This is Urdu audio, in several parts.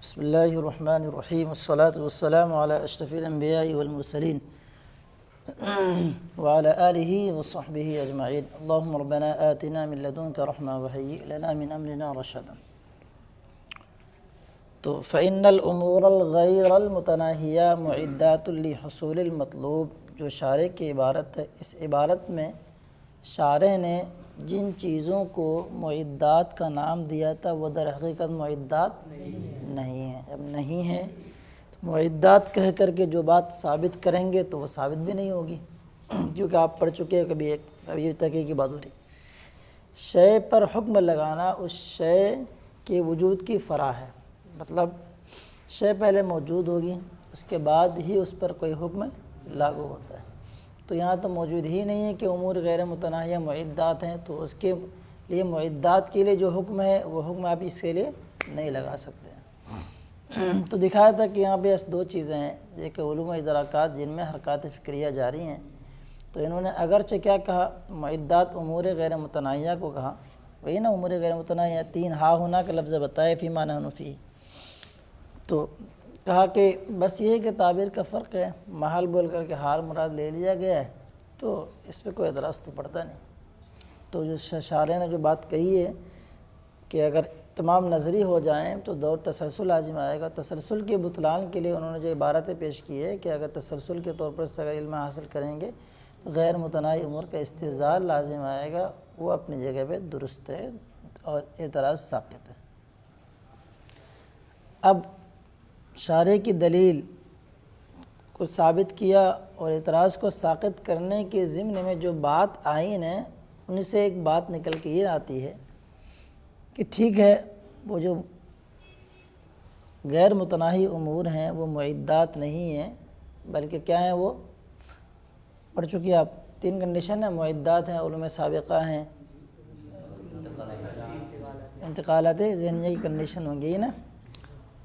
بسم الله الرحمن الرحيم والصلاة والسلام على أشرف الأنبياء والمرسلين وعلى آله وصحبه أجمعين. اللهم ربنا آتنا من لدنك رحمة وهيئ لنا من أمرنا رشدا. تو فإن الأمور الغير المتناهية معدات لحصول المطلوب. جو شارح کی عبارت ہے، اس عبارت میں شارح نے جن چیزوں کو معدات کا نام دیا تھا وہ در حقیقت معدات نہیں ہیں. اب نہیں ہیں معدات کہہ کر کے جو بات ثابت کریں گے تو وہ ثابت بھی نہیں ہوگی، کیونکہ آپ پڑھ چکے ہیں کبھی تحقیق کی بات ہو رہی. شے پر حکم لگانا اس شے کے وجود کی فرع ہے، مطلب شے پہلے موجود ہوگی اس کے بعد ہی اس پر کوئی حکم لاگو ہوتا ہے. تو یہاں تو موجود ہی نہیں ہے کہ امور غیر متناہیہ معدات ہیں، تو اس کے لیے معدات کے لیے جو حکم ہے وہ حکم آپ اس کے لیے نہیں لگا سکتے ہیں. تو دکھایا تھا کہ یہاں پہ دو چیزیں ہیں، ایک علوم و ادراکات جن میں حرکات فکریہ جاری ہیں. تو انہوں نے اگرچہ کیا کہا، معدات امور غیر متناہیہ کو کہا، وہی نا امور غیر متناہیہ، تین ہا ہونا کا لفظ بتائے فی ما نحن فیہ. تو کہا کہ بس یہ کہ تعبیر کا فرق ہے، محل بول کر کے حال مراد لے لیا گیا ہے، تو اس پہ کوئی اعتراض تو پڑتا نہیں. تو جو شارح نے جو بات کہی ہے کہ اگر تمام نظری ہو جائیں تو دور تسلسل لازم آئے گا. تسلسل کے بطلان کے لیے انہوں نے جو عبارتیں پیش کی ہے کہ اگر تسلسل کے طور پر صغیر علم حاصل کریں گے تو غیر متناہی امور کا استحضار لازم آئے گا، وہ اپنی جگہ پہ درست ہے اور اعتراض ساقط ہے. اب شارح کی دلیل کو ثابت کیا اور اعتراض کو ساقط کرنے کے ضمن میں جو بات آئین ہے ان سے ایک بات نکل کے یہ آتی ہے کہ ٹھیک ہے، وہ جو غیر متناہی امور ہیں وہ معدات نہیں ہیں، بلکہ کیا ہیں، وہ پڑھ چکی آپ، تین کنڈیشن ہیں، معدات ہیں، علوم سابقہ ہیں، انتقالات ذہنیہ کی کنڈیشن ہوں گی نا.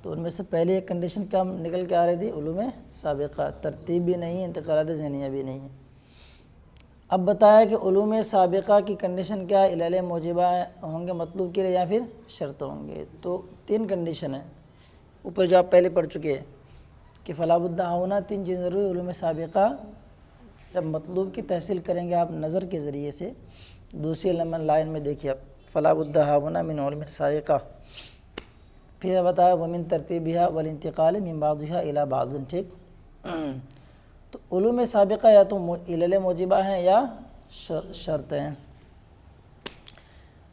تو ان میں سے پہلے ایک کنڈیشن کیا نکل کے آ رہی تھی، علوم سابقہ، ترتیب بھی نہیں ہے، انتقالات ذہنیہ بھی نہیں ہے. اب بتایا کہ علوم سابقہ کی کنڈیشن کیا ہے، علل موجبہ ہوں گے مطلوب کے لیے یا پھر شرط ہوں گے. تو تین کنڈیشن ہیں اوپر جو آپ پہلے پڑھ چکے ہیں کہ فلا بد ہونا، تین چیزیں ضروری. علوم سابقہ جب مطلوب کی تحصیل کریں گے آپ نظر کے ذریعے سے، دوسری نمبر لائن میں دیکھیے آپ، فلا بد ہونا من علوم سابقہ. پھر بتایا ومن ترتیبها والانتقال من بعضها الى بعض. ٹھیک، تو علوم سابقہ یا تو علل موجبہ ہیں یا شرط ہیں.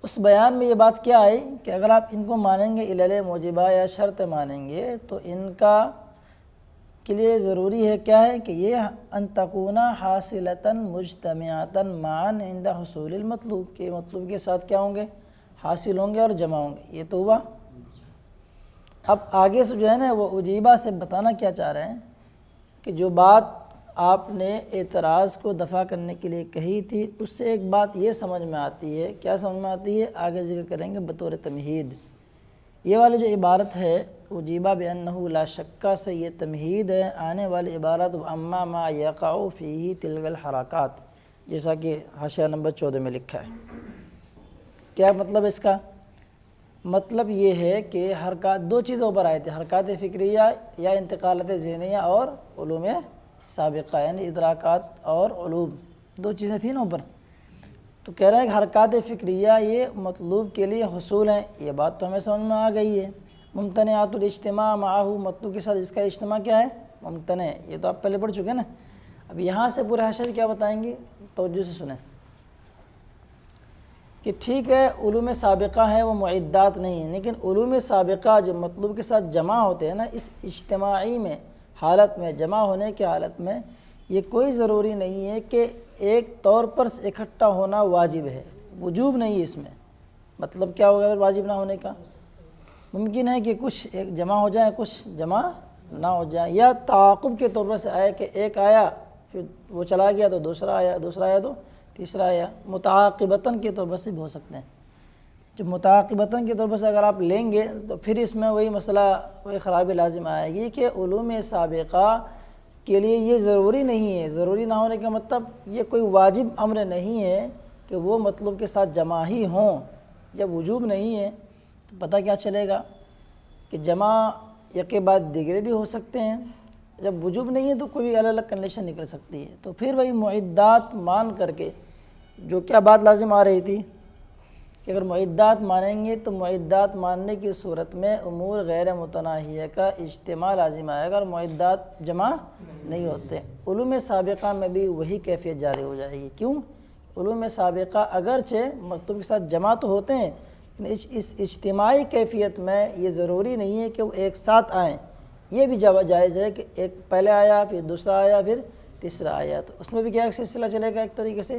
اس بیان میں یہ بات کیا آئی کہ اگر آپ ان کو مانیں گے علل موجبہ یا شرط مانیں گے تو ان کا کے لیے ضروری ہے کیا ہے کہ یہ ان تکون حاصلتا مجتمعتا معا عند حصول المطلوب، کے مطلوب کے ساتھ کیا ہوں گے، حاصل ہوں گے اور جمع ہوں گے. یہ تو ہوا. اب آگے سے جو ہے نا وہ عجیبہ سے بتانا کیا چاہ رہے ہیں کہ جو بات آپ نے اعتراض کو دفع کرنے کے لیے کہی تھی اس سے ایک بات یہ سمجھ میں آتی ہے. کیا سمجھ میں آتی ہے؟ آگے ذکر کریں گے بطور تمہید. یہ والی جو عبارت ہے عجیبہ بأنہ لا شکا سے یہ تمہید ہے. آنے والی عبارت اما ما یقع فیہ تلک الحرکات، جیسا کہ حاشیہ نمبر 14 میں لکھا ہے. کیا مطلب اس کا؟ مطلب یہ ہے کہ حرکات دو چیزوں پر آئے تھے، حرکات فکریہ یا انتقالات ذہنیہ اور علوم سابقہ، یعنی ادراکات اور علوم، دو چیزیں تھیں نا اوپر. تو کہہ رہے ہیں کہ حرکات فکریہ یہ مطلوب کے لیے حصول ہیں. یہ بات تو ہمیں سمجھ میں آ گئی ہے. ممتنعات الاجتماع معہ، مطلوب کے ساتھ اس کا اجتماع کیا ہے، ممتنع. یہ تو آپ پہلے پڑھ چکے نا. اب یہاں سے پورے حاشیہ کیا بتائیں گے، توجہ سے سنیں کہ ٹھیک ہے علوم سابقہ ہیں وہ معدات نہیں ہیں، لیکن علوم سابقہ جو مطلوب کے ساتھ جمع ہوتے ہیں نا، اس اجتماعی میں حالت میں، جمع ہونے کی حالت میں، یہ کوئی ضروری نہیں ہے کہ ایک طور پر اکٹھا ہونا واجب ہے، وجوب نہیں ہے اس میں. مطلب کیا ہوگا اگر واجب نہ ہونے کا؟ ممکن ہے کہ کچھ ایک جمع ہو جائیں کچھ جمع نہ ہو جائیں، یا تعاقب کے طور پر سے آئے کہ ایک آیا پھر وہ چلا گیا تو دوسرا آیا، دوسرا آیا تو تیسرا آیا. متعاقبتاً کے طور پر سے بھی ہو سکتے ہیں. جو متعاقبتاً کے طور پر سے اگر آپ لیں گے تو پھر اس میں وہی مسئلہ، وہی خرابی لازم آئے گی کہ علوم سابقہ کے لیے یہ ضروری نہیں ہے. ضروری نہ ہونے کا مطلب یہ کوئی واجب امر نہیں ہے کہ وہ مطلوب کے ساتھ جمع ہی ہوں. جب وجوب نہیں ہے تو پتہ کیا چلے گا کہ جمع یک کے بعد دیگرے بھی ہو سکتے ہیں۔ جب وجوب نہیں ہے تو کوئی بھی الگ الگ کنڈیشن نکل سکتی ہے۔ تو پھر وہی معدات مان کر کے جو کیا بات لازم آ رہی تھی کہ اگر معدات مانیں گے تو معدات ماننے کی صورت میں امور غیر متناہیہ کا اجتماع لازم آئے گا اور معدات جمع نہیں ہوتے۔ علوم سابقہ میں بھی وہی کیفیت جاری ہو جائے گی۔ کیوں؟ علوم سابقہ اگرچہ مکتوب کے ساتھ جمع تو ہوتے ہیں لیکن اس اجتماعی کیفیت میں یہ ضروری نہیں ہے کہ وہ ایک ساتھ آئیں۔ یہ بھی جائز ہے کہ ایک پہلے آیا پھر دوسرا آیا پھر تیسرا آیا، تو اس میں بھی کیا ایک سلسلہ چلے گا ایک طریقے سے،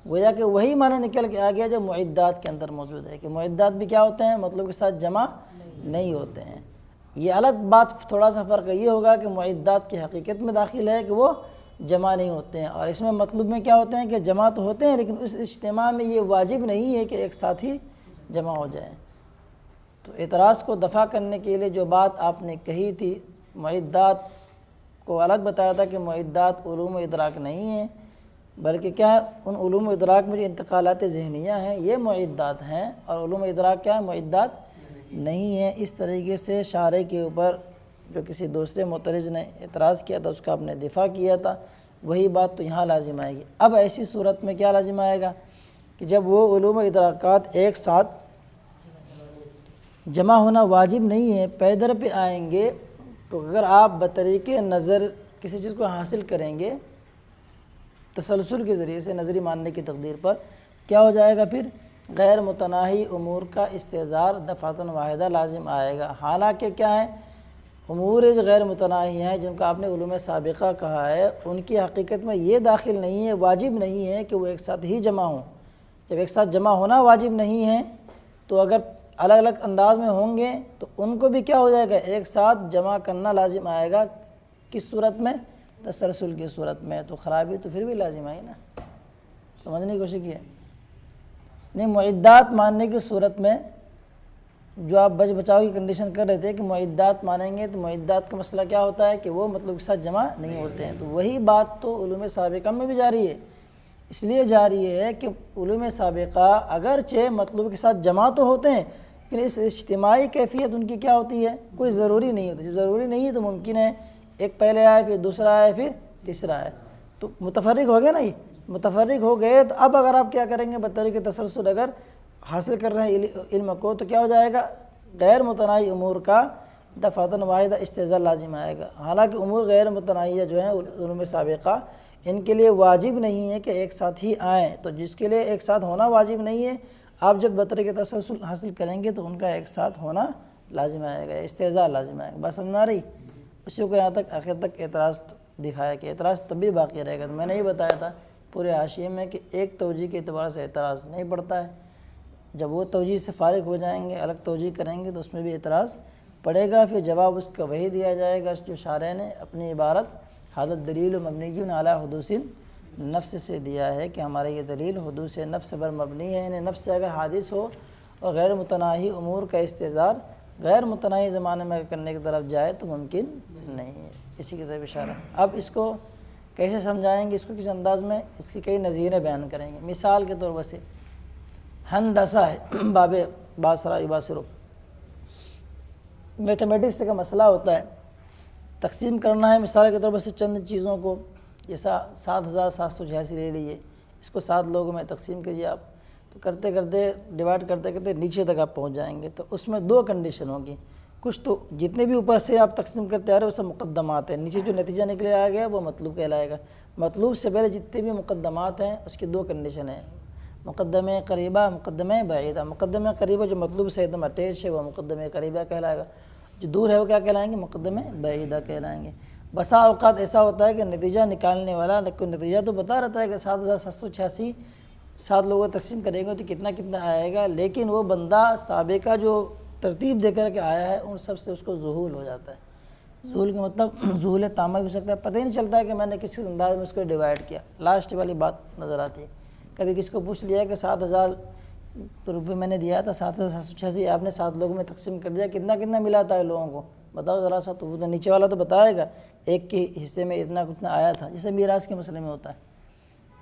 گویا کہ وہی معنی نکل کے آ گیا جو معدات کے اندر موجود ہے کہ معدات بھی کیا ہوتے ہیں، مطلب کے ساتھ جمع نہیں ہوتے ہیں۔ یہ الگ بات، تھوڑا سا فرق یہ ہوگا کہ معدات کی حقیقت میں داخل ہے کہ وہ جمع نہیں ہوتے ہیں، اور اس میں مطلوب میں کیا ہوتے ہیں کہ جمع تو ہوتے ہیں لیکن اس اجتماع میں یہ واجب نہیں ہے کہ ایک ساتھ ہی جمع ہو جائیں۔ تو اعتراض کو دفع کرنے کے لیے جو بات آپ نے کہی تھی، معدات کو الگ بتایا تھا کہ معدات علوم و ادراک نہیں ہیں بلکہ کیا ہے، ان علوم و ادراک میں جو انتقالات ذہنیہ ہیں یہ معدات ہیں، اور علوم و ادراک کیا ہے، معدات نہیں ہیں۔ اس طریقے سے شارح کے اوپر جو کسی دوسرے معترض نے اعتراض کیا تھا اس کا آپ نے دفاع کیا تھا، وہی بات تو یہاں لازم آئے گی۔ اب ایسی صورت میں کیا لازم آئے گا کہ جب وہ علوم و ادراکات ایک ساتھ جمع ہونا واجب نہیں ہے، پے در پہ آئیں گے، تو اگر آپ بطریق نظر کسی چیز کو حاصل کریں گے تسلسل کے ذریعے سے نظری ماننے کی تقدیر پر، کیا ہو جائے گا پھر غیر متناہی امور کا استحضار دفعتاً واحدہ لازم آئے گا۔ حالانکہ کیا ہے، امور جو غیر متناہی ہیں جن کا آپ نے علوم سابقہ کہا ہے ان کی حقیقت میں یہ داخل نہیں ہے، واجب نہیں ہے کہ وہ ایک ساتھ ہی جمع ہوں۔ جب ایک ساتھ جمع ہونا واجب نہیں ہے تو اگر الگ الگ انداز میں ہوں گے تو ان کو بھی کیا ہو جائے گا، ایک ساتھ جمع کرنا لازم آئے گا۔ کس صورت میں؟ تسلسل کی صورت میں، تو خرابی تو پھر بھی لازم آئی نا۔ سمجھنے کی کوشش کیے نہیں، معدات ماننے کی صورت میں جو آپ بچ بچاؤ کی کنڈیشن کر رہے تھے کہ معدات مانیں گے تو معدات کا مسئلہ کیا ہوتا ہے کہ وہ مطلب کے ساتھ جمع نہیں ہوتے ہیں، تو وہی بات تو علوم سابقہ میں بھی جاری ہے۔ اس لیے جاری ہے کہ علوم سابقہ اگرچہ مطلوب کے ساتھ جمع تو ہوتے ہیں لیکن اس اجتماعی کیفیت ان کی کیا ہوتی ہے، کوئی ضروری نہیں ہوتی۔ جب ضروری نہیں ہے تو ممکن ہے ایک پہلے آئے پھر دوسرا آئے پھر تیسرا آئے، تو متفرق ہو گئے نا، یہ متفرق ہو گئے۔ تو اب اگر آپ کیا کریں گے، بطریق تسلسل اگر حاصل کر رہے ہیں علم کو، تو کیا ہو جائے گا، غیر متناہی امور کا دفعتاً واحدہ استحضار لازم آئے گا۔ حالانکہ امور غیر متناہیہ جو ہیں علوم سابقہ، ان کے لیے واجب نہیں ہے کہ ایک ساتھ ہی آئیں، تو جس کے لیے ایک ساتھ ہونا واجب نہیں ہے، آپ جب بطریق تسلسل حاصل کریں گے تو ان کا ایک ساتھ ہونا لازم آئے گا، استحضار لازم آئے گا۔ بات سمجھ میں آ رہی؟ اسی کو یہاں تک آخر تک اعتراض دکھایا کہ اعتراض تب بھی باقی رہے گا۔ تو میں نے یہ بتایا تھا پورے حاشیے میں کہ ایک توجیہ کے اعتبار سے اعتراض نہیں پڑتا ہے، جب وہ توجیہ سے فارغ ہو جائیں گے، الگ توجیہ کریں گے تو اس میں بھی اعتراض پڑے گا، پھر جواب اس کا وہی دیا جائے گا جو شارح نے اپنی عبارت حالت دلیل مبنی علی حدوث نفس سے دیا ہے کہ ہمارا یہ دلیل حدوث نفس پر مبنی ہے، یعنی نفس سے اگر حادث ہو اور غیر متناہی امور کا استحضار غیر متناہی زمانے میں کرنے کی طرف جائے تو ممکن نہیں ہے، اسی کی طرف اشارہ۔ اب اس کو کیسے سمجھائیں گے، اس کو کس انداز میں، اس کی کئی نظیریں بیان کریں گے۔ مثال کے طور پر سے ہندسہ ہے، باب باسرا یباسرو، میتھمیٹکس کا مسئلہ ہوتا ہے، تقسیم کرنا ہے مثال کے طور پر سے چند چیزوں کو، جیسا 7786 لے لیجیے، اس کو 7 لوگوں میں تقسیم کریے آپ، تو کرتے کرتے ڈیوائڈ کرتے کرتے نیچے تک آپ پہنچ جائیں گے۔ تو اس میں 2 کنڈیشن ہوگی، کچھ تو جتنے بھی اوپر سے آپ تقسیم کرتے آ رہے ہیں وہ سب مقدمات ہیں، نیچے جو نتیجہ نکلے آ گیا وہ مطلوب کہلائے گا۔ مطلوب سے پہلے جتنے بھی مقدمات ہیں اس کی 2 کنڈیشن ہیں، مقدمہ قریبہ، مقدمہ بعیدہ۔ مقدمہ قریبہ جو مطلوب سے ایک دم اٹیچ ہے وہ مقدمہ قریبہ کہلائے گا، جو دور ہے وہ کیا کہلائیں گے، مقدمہ بعیدہ کہلائیں گے۔ بسا اوقات ایسا ہوتا ہے کہ نتیجہ نکالنے والا کوئی نتیجہ تو بتا رہتا ہے کہ 7786 7 لوگوں کو تقسیم کریں گے تو کتنا کتنا آئے گا، لیکن وہ بندہ سابقہ جو ترتیب دے کر کے آیا ہے ان سب سے اس کو ذہول ہو جاتا ہے۔ ذہول کا مطلب ذہول تامہ بھی ہو سکتا ہے، پتہ ہی نہیں چلتا ہے کہ میں نے کس انداز میں اس کو ڈیوائڈ کیا، لاسٹ والی بات نظر آتی ہے۔ کبھی کسی کو پوچھ لیا کہ 7000 روپے میں نے دیا تھا، 7786 آپ نے 7 لوگوں میں تقسیم کر دیا، کتنا کتنا ملا تھا لوگوں کو بتاؤ ذرا سا، تو وہ تو نیچے والا تو بتائے گا ایک کے حصے میں اتنا کتنا آیا تھا، جیسے میراث کے مسئلے میں ہوتا ہے،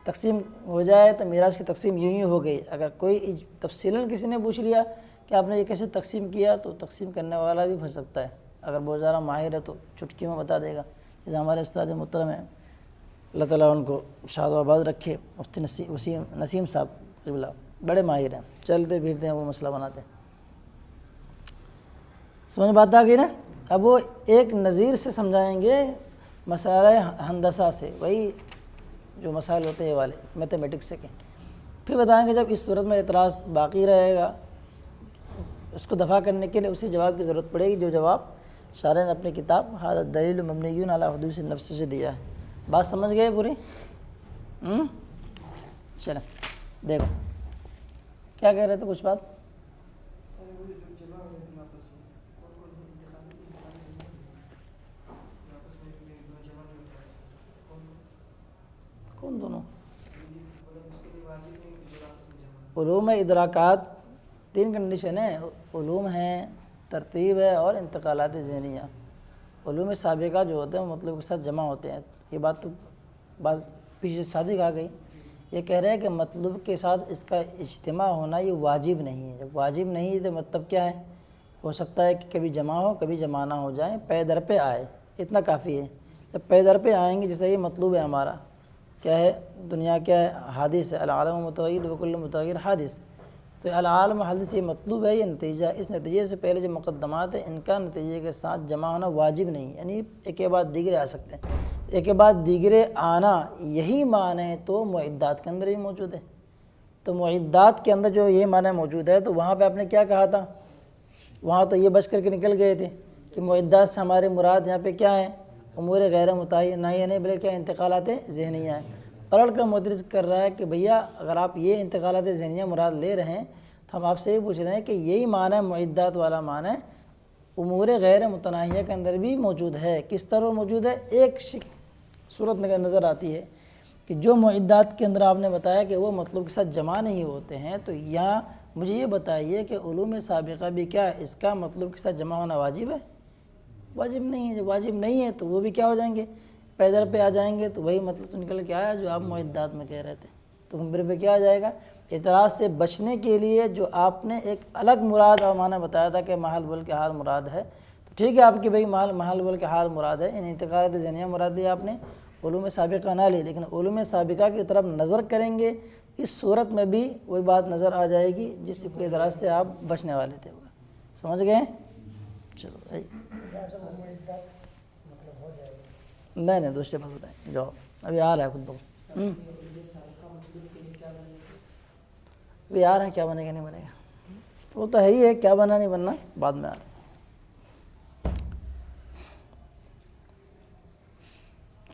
تقسیم ہو جائے تو میراث کی تقسیم یوں ہی ہو گئی۔ اگر کوئی تفصیلاً کسی نے پوچھ لیا کہ آپ نے یہ کیسے تقسیم کیا تو تقسیم کرنے والا بھی پھنس سکتا ہے، اگر بہت زیادہ ماہر ہے تو چٹکی میں بتا دے گا. جیسے ہمارے استاد محترم ہیں اللہ تعالیٰ ان کو شاد و آباد رکھے، مفتی نسیم صاحب قبلہ، بڑے ماہر ہیں، چلتے پھرتے ہیں وہ مسئلہ بناتے ہیں. سمجھ بات آ گئی نا. اب وہ ایک نظیر سے سمجھائیں گے مسائل ہندسہ سے، وہی جو مسائل ہوتے ہیں والے میتھمیٹکس سے کے، پھر بتائیں گے جب اس صورت میں اعتراض باقی رہے گا اس کو دفع کرنے کے لیے اسی جواب کی ضرورت پڑے گی جو جواب شارح نے اپنی کتاب ھذا الدلیل مبنی علی حدوث النفس سے دیا ہے. بات سمجھ گئے پوری؟ چلیں دیکھو کیا کہہ رہے تھے، کچھ بات. کون دونوں؟ علوم ادراکات تین کنڈیشن ہیں، علوم ہیں، ترتیب ہے اور انتقالات ذہنیہ. علوم سابقہ جو ہوتے ہیں مطلب کے ساتھ جمع ہوتے ہیں. یہ بات پیچھے صادق آ گئی. یہ کہہ رہے ہیں کہ مطلوب کے ساتھ اس کا اجتماع ہونا یہ واجب نہیں ہے. جب واجب نہیں ہے تو مطلب کیا ہے، ہو سکتا ہے کہ کبھی جمع ہو کبھی جمع نہ ہو جائیں، پے در پہ آئے، اتنا کافی ہے. جب پے در پہ آئیں گے جیسے یہ مطلوب ہے ہمارا کیا ہے، دنیا کیا ہے، حادث ہے، العالم متغیر وکل متغیر حادث. تو العالم حادث یہ مطلوب ہے، یہ نتیجہ. اس نتیجے سے پہلے جو مقدمات ہیں ان کا نتیجے کے ساتھ جمع ہونا واجب نہیں، یعنی ایک کے بعد دیگرے آ سکتے ہیں. ایک کے بعد دیگرے آنا یہی معنی تو معدات کے اندر بھی موجود ہے. تو معدات کے اندر جو یہ معنی موجود ہے تو وہاں پہ آپ نے کیا کہا تھا، وہاں تو یہ بچ کر کے نکل گئے تھے کہ معدات سے ہمارے مراد یہاں پہ کیا ہے، امور غیر متعینہ نہیں بلکہ انتقالات ذہنیہ ہیں. پلٹ کر مدرس کر رہا ہے کہ بھیا اگر آپ یہ انتقالات ذہنیہ مراد لے رہے ہیں تو ہم آپ سے یہ پوچھ رہے ہیں کہ یہی معنی معدات والا معنی امور غیر متناہیہ کے اندر بھی موجود ہے. کس طرح موجود ہے؟ ایک صورت نظر آتی ہے کہ جو معدات کے اندر آپ نے بتایا کہ وہ مطلوب کے ساتھ جمع نہیں ہوتے ہیں، تو یہاں مجھے یہ بتائیے کہ علوم سابقہ بھی کیا ہے، اس کا مطلوب کے ساتھ جمع ہونا واجب ہے؟ واجب نہیں ہے. جب واجب نہیں ہے تو وہ بھی کیا ہو جائیں گے، پیدر پہ آ جائیں گے. تو وہی مطلب تو نکل کے آیا جو آپ معدات میں کہہ رہے تھے. تو میرے پہ کیا آ جائے گا، اعتراض سے بچنے کے لیے جو آپ نے ایک الگ مراد اور معنی بتایا تھا کہ محل بول کے حال مراد ہے. تو ٹھیک ہے آپ کی بھائی محل بول کے حال مراد ہے، ان انتقالات ذہنیہ مراد لیا آپ نے، علوم سابقہ نہ لی. لیکن علوم سابقہ کی طرف نظر کریں گے اس صورت میں بھی وہی بات نظر آ جائے گی جس کے اعتراض سے آپ بچنے والے تھے. سمجھ گئے؟ چلو نہیں دوسرے بات بتائیں جو ابھی آ رہا ہے خود بخود. ابھی آ رہا ہے کیا بنے گا نہیں بنے گا وہ تو ہے ہی ہے، کیا بنا نہیں بننا بعد میں آ رہا ہے.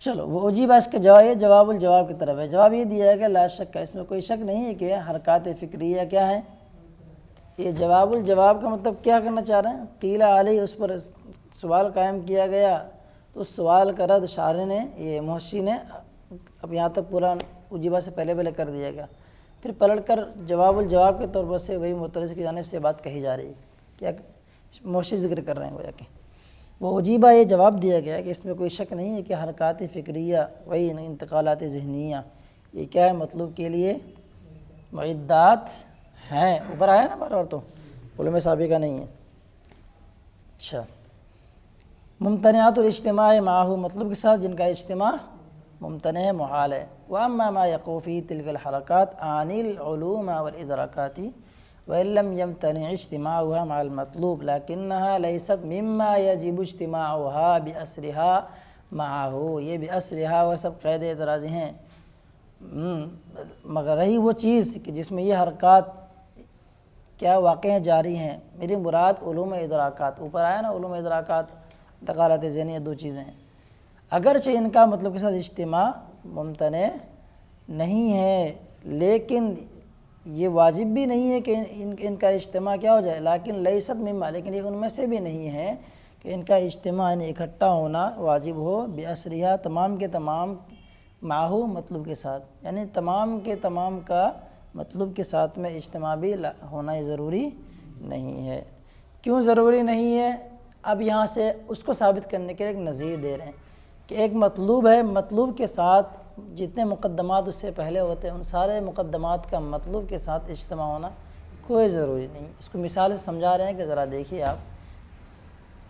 چلو وہ عجیبہ اس کا جواب ہے، جواب الجواب کی طرف ہے. جواب یہ دیا ہے کہ لا شک ہے، اس میں کوئی شک نہیں ہے کہ حرکات فکریہ کیا ہے. یہ جواب الجواب کا مطلب کیا کرنا چاہ رہے ہیں، قیل علیہ، اس پر سوال قائم کیا گیا تو اس سوال کا رد شارح نے، یہ محشی نے اب یہاں تک پورا عجیبہ سے پہلے کر دیا گیا. پھر پلٹ کر جواب الجواب کے طور پر سے وہی معترض کی جانب سے بات کہی جا رہی ہے. کیا محشی ذکر کر رہے ہیں گویا کہ وہ عجیبہ یہ جواب دیا گیا کہ اس میں کوئی شک نہیں ہے کہ حرکات فکریہ وہی انتقالات ذہنیہ یہ کیا ہے، مطلوب کے لیے معدات ہیں. اوپر آیا نا بار بار، تو علوم سابقہ نہیں ہے. اچھا، ممتنعات الاجتماع معه، مطلب کے ساتھ جن کا اجتماع ممتنع ہے، محال ہے. واما ما يقع في تلك الحركات عن العلوم والادراكات وان لم يمتنع اجتماعها مع المطلوب لكنها ليست مما يجب اجتماعها بأسرها معه. یہ بأسرها وہ سب قید اعتراضی ہیں. مگر رہی وہ چیز کہ جس میں یہ حرکات کیا واقع جاری ہیں، میری مراد علوم ادراکات. اوپر آیا نا علوم ادراکات انتقالات ذہنیہ دو چیزیں ہیں. اگرچہ ان کا مطلب کے ساتھ اجتماع ممتنع نہیں ہے لیکن یہ واجب بھی نہیں ہے کہ ان کا اجتماع کیا ہو جائے، لیکن لیست مما، لیکن یہ ان میں سے بھی نہیں ہے کہ ان کا اجتماع یعنی اکٹھا ہونا واجب ہو بأسرها، تمام کے تمام، معه مطلوب کے ساتھ، یعنی تمام کے تمام کا مطلوب کے ساتھ میں اجتماع بھی ہونا ضروری نہیں ہے. کیوں ضروری نہیں ہے؟ اب یہاں سے اس کو ثابت کرنے کے ایک نظیر دے رہے ہیں کہ ایک مطلوب ہے، مطلوب کے ساتھ جتنے مقدمات اس سے پہلے ہوتے ہیں ان سارے مقدمات کا مطلوب کے ساتھ اجتماع ہونا کوئی ضروری نہیں. اس کو مثال سے سمجھا رہے ہیں کہ ذرا دیکھیے آپ،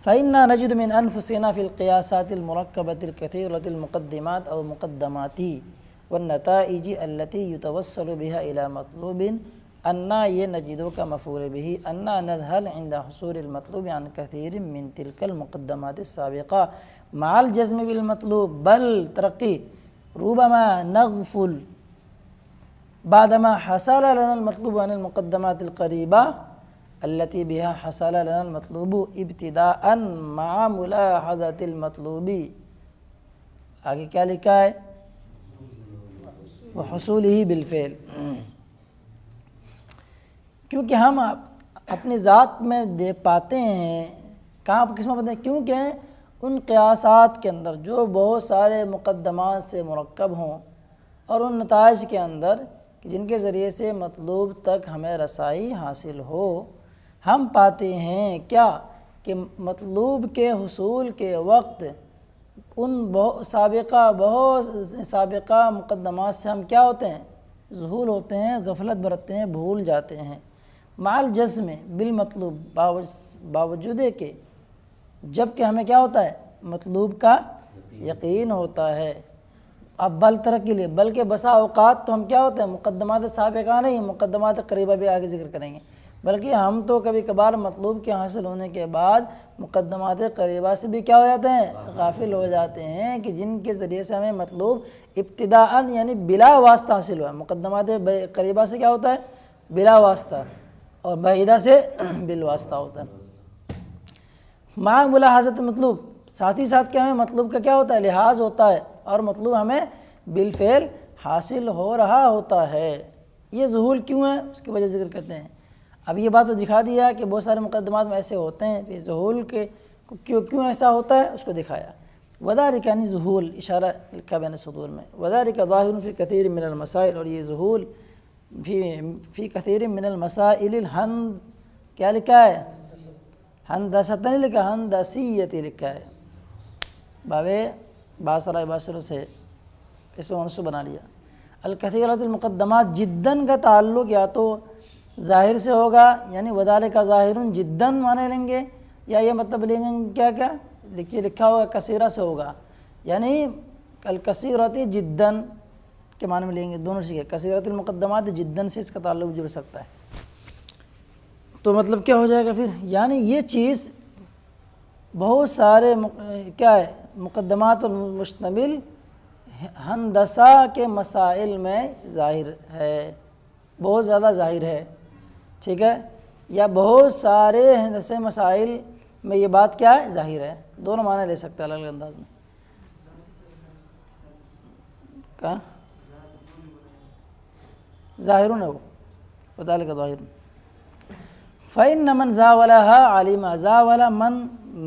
فإنا نجد من أنفسنا في القياسات المركبة الكثيرة المقدمات أو مقدمات والنتائج التي يتوصل بها إلى مطلوب أننا نجد كمفعول به أننا نذهل عند حصول المطلوب عن كثير من تلك المقدمات السابقة مع الجزم بالمطلوب، بل ترقي ربما نغفل بعدما حصل لنا المطلوب عن المقدمات القريبة التي بها حصل لنا المطلوب ابتداء مع ملاحظة المطلوب. آگے کیا لکھا ہے؟ وحصوله بالفعل. کیونکہ ہم اپنی ذات میں دے پاتے ہیں، کہاں کس میں پاتے ہیں؟ کیونکہ ان قیاسات کے اندر جو بہت سارے مقدمات سے مرکب ہوں اور ان نتائج کے اندر جن کے ذریعے سے مطلوب تک ہمیں رسائی حاصل ہو، ہم پاتے ہیں کیا کہ مطلوب کے حصول کے وقت ان بہت سابقہ مقدمات سے ہم کیا ہوتے ہیں؟ ذہول ہوتے ہیں، غفلت برتتے ہیں، بھول جاتے ہیں. مع الجزم بالمطلوب، باوجود کہ جب کہ ہمیں کیا ہوتا ہے؟ مطلوب کا یقین ہوتا ہے. اب بل ترک کے لیے، بلکہ بسا اوقات تو ہم کیا ہوتے ہیں؟ مقدمات سابقہ نہیں، مقدمات قریبہ بھی آگے ذکر کریں گے، بلکہ ہم تو کبھی کبھار مطلوب کے حاصل ہونے کے بعد مقدمات قریبہ سے بھی کیا ہو جاتے ہیں؟ غافل ہو جاتے ہیں، کہ جن کے ذریعے سے ہمیں مطلوب ابتداءً یعنی بلا واسطہ حاصل ہوا ہے. مقدمات قریبہ سے کیا ہوتا ہے؟ بلا واسطہ، اور بعیدہ سے بالواسطہ ہوتا ہے. مع ملاحظت مطلوب، ساتھ ہی ساتھ کیا ہمیں مطلوب کا کیا ہوتا ہے؟ لحاظ ہوتا ہے، اور مطلوب ہمیں بالفعل حاصل ہو رہا ہوتا ہے. یہ ظہول کیوں ہے اس کی وجہ ذکر کرتے ہیں. اب یہ بات تو دکھا دیا کہ بہت سارے مقدمات میں ایسے ہوتے ہیں، پھر ظہول کے کیوں ایسا ہوتا ہے اس کو دکھایا. وذالک یعنی ظہول، اشارہ لکھا بین السطور میں، وذالک ظاہر فی کثیر من المسائل، اور یہ ظہول فی کثیر من المسائل کیا لکھا ہے؟ ہندست نہیں لکھا، ہندسیتی لکھا ہے. بابے باصرہ باصروں سے اس پہ منصوب بنا لیا. الکثیرۃ المقدمات، جداً کا تعلق یا تو ظاہر سے ہوگا، یعنی وذالک ظاہر جداً معنی لیں گے، یا یہ مطلب لیں گے کیا لکھا ہوگا کثیرہ سے ہوگا، یعنی الکثیرۃ جداً کے معنی میں لیں گے. دونوں سے کثیرۃ المقدمات جداً سے اس کا تعلق جڑ سکتا ہے. تو مطلب کیا ہو جائے گا پھر؟ یعنی یہ چیز بہت سارے کیا ہے؟ مقدمات المشتمل ہندسہ کے مسائل میں ظاہر ہے، بہت زیادہ ظاہر ہے، ٹھیک ہے، یا بہت سارے ہندسے مسائل میں یہ بات کیا ہے؟ ظاہر ہے. دونوں معنی لے سکتے ہیں الگ الگ انداز میں. کہاں ظاہرون ہے وہ، وذالک ظاہر. فإن من زاولها علم، زاولا من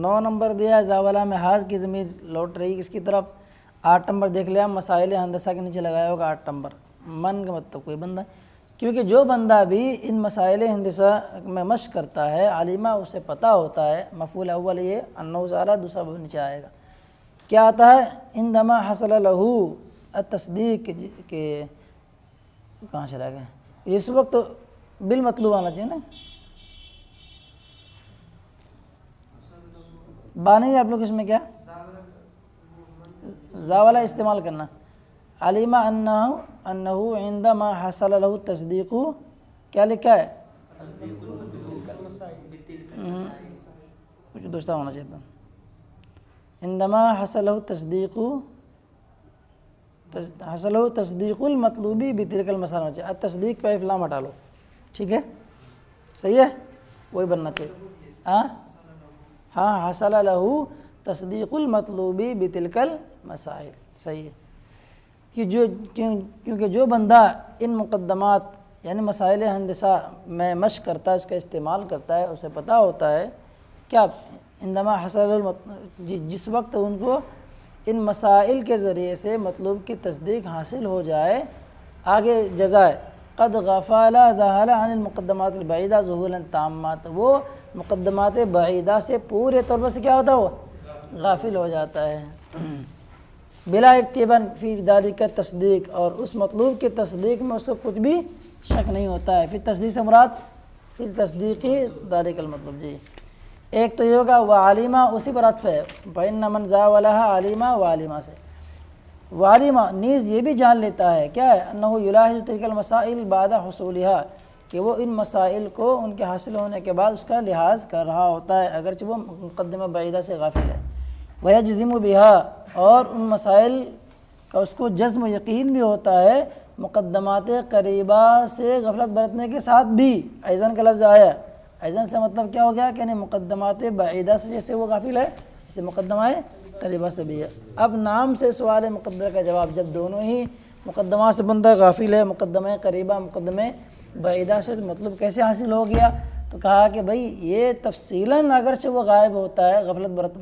9 نمبر دیا ہے، زاولا میں حاض کی ضمیر لوٹ رہی کس کی طرف؟ 8 نمبر دیکھ لیا، مسائل ہندسہ کے نیچے لگایا ہوگا 8 نمبر. من کا مطلب کوئی بندہ، کیونکہ جو بندہ بھی ان مسائل ہندسہ میں مشق کرتا ہے، عالمہ اسے پتہ ہوتا ہے. مفعول اول یہ انہو زارہ، دوسرا نیچے آئے گا. کیا آتا ہے؟ عندما حصل لہو التصدیق، کہ کہاں چلا گیا؟ اس وقت بالمطلوب آنا چاہیے نا، بانی آپ لوگ اس میں کیا زاولہ استعمال کرنا. علم انہو عندما حصل لہو التصدیق، کیا لکھا ہے؟ کچھ دوسرا ہونا چاہیے تھا. عندما حصل لہو التصدیق، حصل لہو تصدیق المطلوبی بتلک المسائل ہونا چاہیے. تصدیق پہ الف لام ہٹا لو، ٹھیک ہے، صحیح ہے، وہی بننا چاہیے. ہاں حصل لہو تصدیق المطلوبی بتلک المسائل، صحیح ہے. کیونکہ جو بندہ ان مقدمات یعنی مسائل ہندسہ میں مشق کرتا ہے، اس کا استعمال کرتا ہے، اسے پتہ ہوتا ہے کیا عندما حصل جس وقت ان کو ان مسائل کے ذریعے سے مطلوب کی تصدیق حاصل ہو جائے. آگے جزائے قد غفل ذہل عن المقدمات البعیدہ ظہولا تامات، وہ مقدمات بعیدہ سے پورے طور پر سے کیا ہوتا ہے؟ وہ غافل ہو جاتا ہے. بلا ارتیابً فی ذالک تصدیق، اور اس مطلوب کی تصدیق میں اس کو کچھ بھی شک نہیں ہوتا ہے. پھر تصدیق سے مراد پھر تصدیقی ذالک المطلوب. جی ایک تو یہ ہوگا وعلیمہ، اسی پر عطف ہے، فَإِنَّ مَنْ زَاوَلَهَا عَلِمَ وعلیمہ سے، وعلیمہ نیز یہ بھی جان لیتا ہے کیا ہے، انہو یلاحظ تلک المسائل بعد حصولها، کہ وہ ان مسائل کو ان کے حاصل ہونے کے بعد اس کا لحاظ کر رہا ہوتا ہے، اگرچہ وہ مقدمہ بعیدہ سے غافل ہے، وَيَجْزِمُ بِهَا، اور ان مسائل کا اس کو جزم و یقین بھی ہوتا ہے مقدمات قریبہ سے غفلت برتنے کے ساتھ بھی۔ ایزن کا لفظ آیا، ایزن سے مطلب کیا ہو گیا کہ یعنی مقدمات بعیدہ سے جیسے وہ غافل ہے، جیسے مقدمہ قریبہ سے بھی ہے۔ اب نام سے سوال مقدر کا جواب، جب دونوں ہی مقدمات سے بندہ غافل ہے، مقدمہ قریبہ مقدمہ بعیدہ سے، تو مطلب کیسے حاصل ہو گیا؟ تو کہا کہ بھئی یہ تفصیلاً اگرچہ وہ غائب ہوتا ہے، غفلت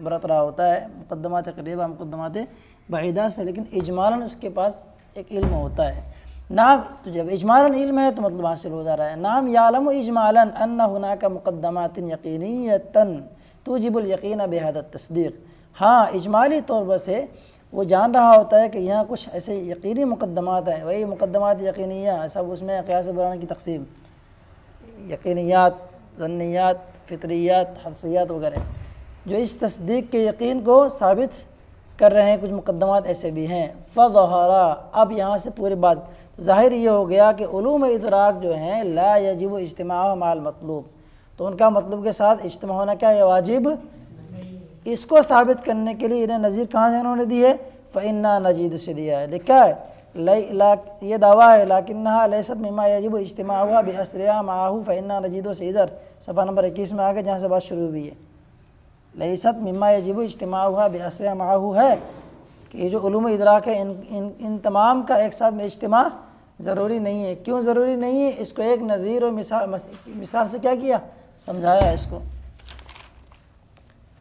برت رہا ہوتا ہے مقدمات قریبہ مقدمات بعیدہ سے، لیکن اجمالاً اس کے پاس ایک علم ہوتا ہے۔ نام تو جب اجمالاً علم ہے تو مطلب حاصل ہو جا رہا ہے۔ نام یعلم اجمالاً ان ہناک مقدمات یقینیۃً توجب الیقین بہذا التصدیق، ہاں اجمالی طور پر سے وہ جان رہا ہوتا ہے کہ یہاں کچھ ایسے یقینی مقدمات ہیں، وہی مقدمات یقینیہ، سب اس میں قیاس برہان کی تقسیم، یقینیات، ظنیات، فطریات، حدسیات وغیرہ، جو اس تصدیق کے یقین کو ثابت کر رہے ہیں۔ کچھ مقدمات ایسے بھی ہیں۔ فظہر، اب یہاں سے پوری بات ظاہر یہ ہو گیا کہ علوم ادراک جو ہیں لا یجب اجتماع مع المطلوب، تو ان کا مطلوب کے ساتھ اجتماع ہونا کیا ہے؟ واجب۔ اس کو ثابت کرنے کے لیے انہیں نظیر کہاں سے انہوں نے دی ہے؟ فَإِنَّا نَجِيدُ سے دیا ہے، لکھا ہے یہ دعویٰ ہے لیکنہا لیست مما یجب اجتماعها بأسرها معه فإنّا نجید سے ادھر صفحہ نمبر 21 میں آگے جہاں سے بات شروع ہوئی ہے، لیست مما یجب اجتماعها بأسرها معه ہے کہ یہ جو علوم ادراک ہے ان تمام کا ایک ساتھ میں اجتماع ضروری نہیں ہے۔ کیوں ضروری نہیں ہے؟ اس کو ایک نظیر اور مثال سے کیا سمجھایا ہے اس کو،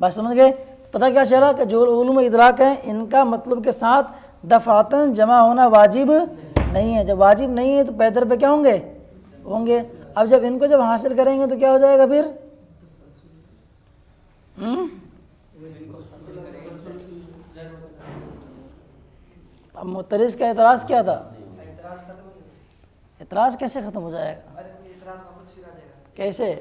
بات سمجھ گئے؟ پتہ کیا چلا کہ جو علوم ادراک ہیں ان کا مطلب کے ساتھ دفعتاً جمع ہونا واجب نہیں ہے، جب واجب نہیں ہے تو پیدر پہ کیا ہوں گے۔ اب جب ان کو جب حاصل کریں گے تو کیا ہو جائے گا پھر؟ اب معترض کا اعتراض کیا تھا؟ اعتراض کیسے ختم ہو جائے گا؟ کیسے؟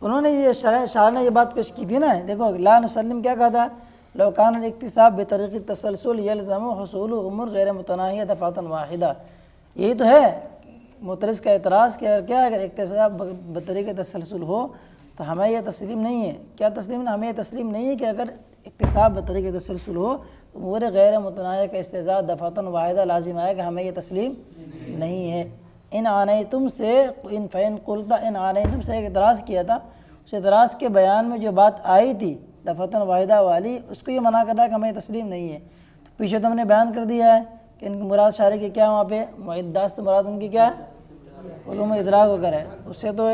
انہوں نے یہ شارح نے یہ بات پیش کی تھی نا، دیکھو لا نسلم کیا کہا تھا؟ لو کان الاکتساب بطریق التسلسل یلزم حصول امور غیر متناہیہ دفعۃ واحدہ، یہی تو ہے معترض کا اعتراض کیا اگر اکتساب بطریق تسلسل ہو تو ہمیں یہ تسلیم نہیں ہے، کیا تسلیم نہیں؟ ہمیں یہ تسلیم نہیں ہے کہ اگر اکتساب بطریق تسلسل ہو تو امور غیر متناہیہ کا استعزاء دفعۃ واحدہ لازم آئے گا، ہمیں یہ تسلیم نہیں ہے۔ ان آنیتم سے فین قلتا، ان آنیتم سے ایک اعتراض کیا تھا، اس اعتراض کے بیان میں جو بات آئی تھی دفعۃ واحدہ والی، اس کو یہ منع کر رہا ہے کہ ہمیں تسلیم نہیں ہے۔ تو پیچھے تو ہم نے بیان کر دیا ہے کہ ان کی مراد شارح کی کیا وہاں پہ معدات سے مراد ان کی کیا ہے؟ علوم ادراک وغیرہ ہے، اس سے تو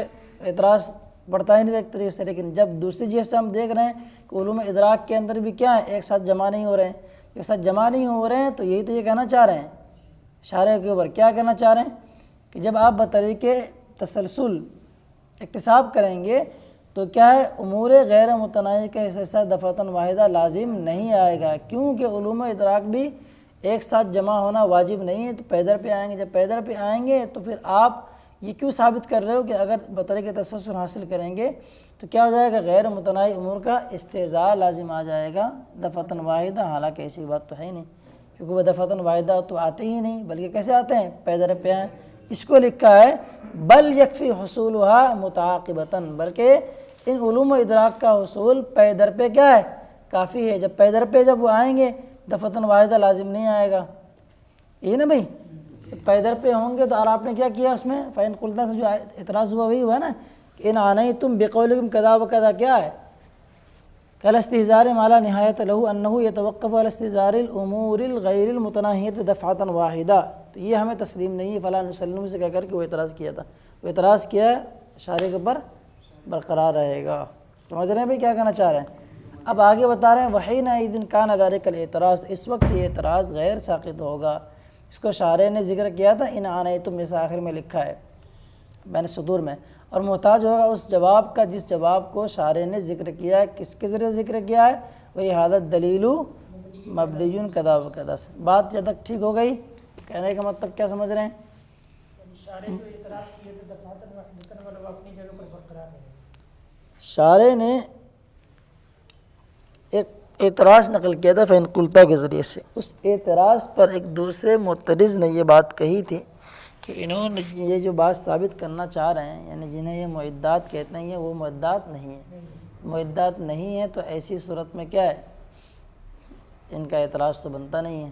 اعتراض بڑھتا ہی نہیں ایک طریقے سے، لیکن جب دوسری چیز سے ہم دیکھ رہے ہیں کہ علوم ادراک کے اندر بھی کیا ہے؟ ایک ساتھ جمع نہیں ہو رہے ہیں، ایک ساتھ جمع نہیں ہو رہے ہیں، تو یہی تو یہ کہنا چاہ رہے ہیں شارح کے اوپر، کیا کہنا چاہ رہے ہیں کہ جب آپ بطریق تسلسل اکتساب کریں گے تو کیا ہے؟ امور غیر متناہی کا حصہ دفعۃ واحدہ لازم نہیں آئے گا، کیونکہ علوم ادراک بھی ایک ساتھ جمع ہونا واجب نہیں ہے، تو پیدر پہ آئیں گے۔ جب پیدر پہ آئیں گے تو پھر آپ یہ کیوں ثابت کر رہے ہو کہ اگر بطریق تسلسل حاصل کریں گے تو کیا ہو جائے گا؟ غیر متناہی امور کا استعزاء لازم آ جائے گا دفعۃ واحدہ، حالانکہ ایسی بات تو ہے ہی نہیں، کیونکہ وہ دفعۃ واحدہ تو آتے ہی نہیں، بلکہ کیسے آتے ہیں؟ پیدر پہ آئیں۔ اس کو لکھا ہے بل یکفی حصولها متعاقبتاً، بلکہ ان علوم و ادراک کا حصول پے در پہ کیا ہے؟ کافی ہے۔ جب پے در پہ جب وہ آئیں گے دفعۃ واحدہ لازم نہیں آئے گا، یہ نا بھائی، پے در پہ ہوں گے تو اور آپ نے کیا کیا اس میں؟ فین قلتا سے جو اعتراض ہوا وہی ہوا نا کہ ان آنیتم بقولکم کذا و کذا، کیا ہے؟ کالاستحضار ما لا نہایت لہ انہ یتوقف علی استحضار الامور الغیر المتناہیۃ دفعۃ واحدہ، تو یہ ہمیں تسلیم نہیں ہے فلاں نسلم سے کہہ کر کے وہ اعتراض کیا تھا، وہ اعتراض کیا ہے شارح کے اوپر برقرار رہے گا۔ سمجھ رہے ہیں بھائی کیا کہنا چاہ رہے ہیں؟ اب آگے بتا رہے ہیں وحینئذ کان ذلک الاعتراض، اس وقت یہ اعتراض غیر ساقط ہوگا۔ اس کو شارح نے ذکر کیا تھا ان آنیتم، جیسے آخر میں لکھا ہے بین صدور میں، اور محتاج ہوگا اس جواب کا جس جواب کو شارح نے ذکر کیا ہے، کس کے ذریعے ذکر کیا ہے؟ وہی حادث دلیل مبنی کذا و کذا سے۔ بات جب تک ٹھیک ہو گئی؟ کہنے کا مطلب کیا سمجھ رہے ہیں؟ شارح جو اعتراض کیے تھے دفعۃ واحدۃ والا وہ اپنی جگہ پر برقرار ہے۔ شارح نے ایک اعتراض نقل کیا تھا فَإِن قُلْتَ کے ذریعے سے، اس اعتراض پر ایک دوسرے معترض نے یہ بات کہی تھی کہ انہوں نے یہ جو بات ثابت کرنا چاہ رہے ہیں، یعنی جنہیں یہ معدات کہتے ہیں، یہ وہ معدات نہیں ہیں۔ معدات نہیں ہیں تو ایسی صورت میں کیا ہے، ان کا اعتراض تو بنتا نہیں ہے۔